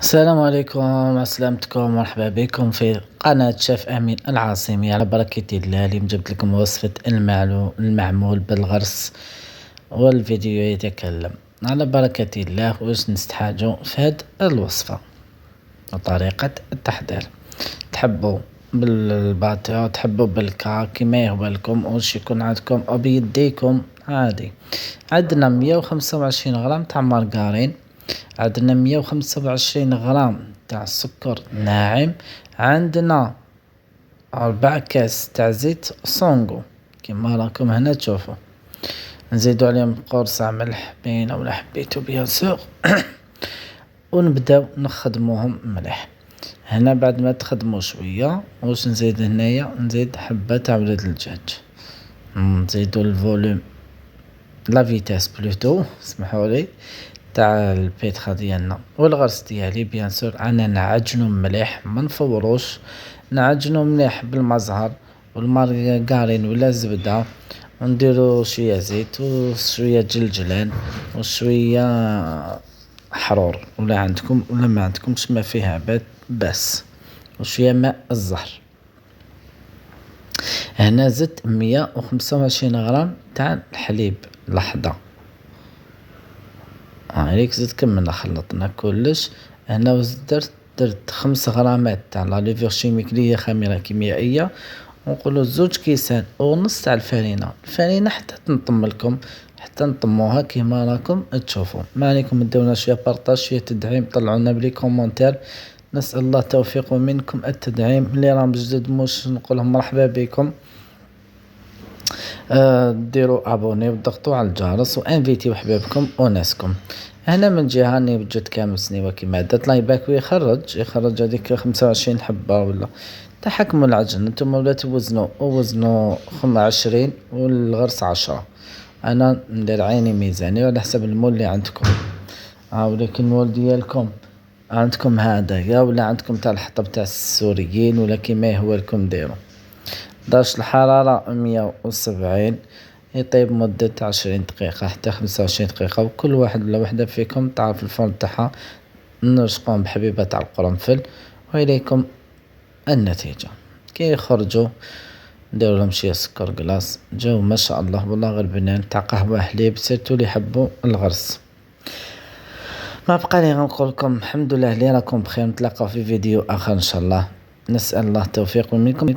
السلام عليكم، سلامتكم، مرحبا بكم في قناة شيف أمين العاصمي. على بركة الله اليوم جبت لكم وصفة المعمول بالغرس، والفيديو يتكلم. على بركة الله واش نستحاجو في هاد الوصفة وطريقة التحضير. تحبوا بالباتو، تحبوا بالكا، كما يهوى لكم واش يكون عندكم أو بيديكم عادي. عندنا 125 غرام تاع مارغرين، عندنا 125 غرام تاع سكر ناعم، عندنا 4 كاس تاع زيت صونغو كما راكم هنا تشوفوا. نزيدو عليهم قرصة ملح بينة ولا حبيتو بيان سور ونبداو نخدموهم مليح. هنا بعد ما تخدموا شوية واش نزيد هنايا؟ نزيد حبة تاع ولاد الدجاج، نزيدو الفوليوم لا فيتاس بلوتو اسمحولي تاع البيتخا ديالنا والغرس ديالي بيان سور. انا نعجنو مليح ما نفوروش، نعجنو مليح بالمزهر والمارغرين ولا الزبده، ونديرو شويه زيت وشويه جلجلان وشويه حرور ولا عندكم ولا ما عندكمش ما فيها بس، وشويه ماء الزهر. هنا زدت 125 غرام تاع الحليب لحظه. عليك زيد كملنا خلطنا كلش. هنا واش درت 5 غرامات تاع لا ليفور شيميك اللي هي خميرة كيميائية، ونقولوا 2 كيسان ونص تاع الفرينة حتى تنطم لكم، حتى نطموها كيما راكم تشوفوا. ما عليكم ديرونا شويه بارطاج، شويه تدعيم، طلعونا بلي كومونتير. نسأل الله التوفيق ومنكم التدعيم. اللي راهم جدد موش نقولهم مرحبا بكم. ديروا ابوني وضغطوا على الجرس وانفيتيو حبابكم وناسكم. هنا من جهه راني وجدت كامل سنيوه كيما درت لايباك ويخرج هذيك 25 حبه ولا. تحكموا العجن انتم ولا توزنوا 20 والغرس 10. انا ندير عيني ميزاني على حسب المول اللي عندكم. ولكن المول ديالكم عندكم هذا ولا عندكم تاع الحطب تاع السوريين ولا كيما هو لكم ديروا. درجة الحرارة 170، يطيب مدة 20 دقيقة حتى 25 دقيقة. وكل واحد ولا وحدة فيكم تعرف الفرن تاعها. نرشقهم بحبيبة تاع القرنفل وإليكم النتيجة. كي يخرجوا نديرو لهم شوية سكر قلاص، جو ما شاء الله والله غير بنان تاع قهوة حليب. سيرتو اللي يحبوا الغرس. ما بقى لي غنقول لكم الحمد لله اللي راكم بخير. نتلاقاو في فيديو آخر إن شاء الله. نسأل الله التوفيق منكم.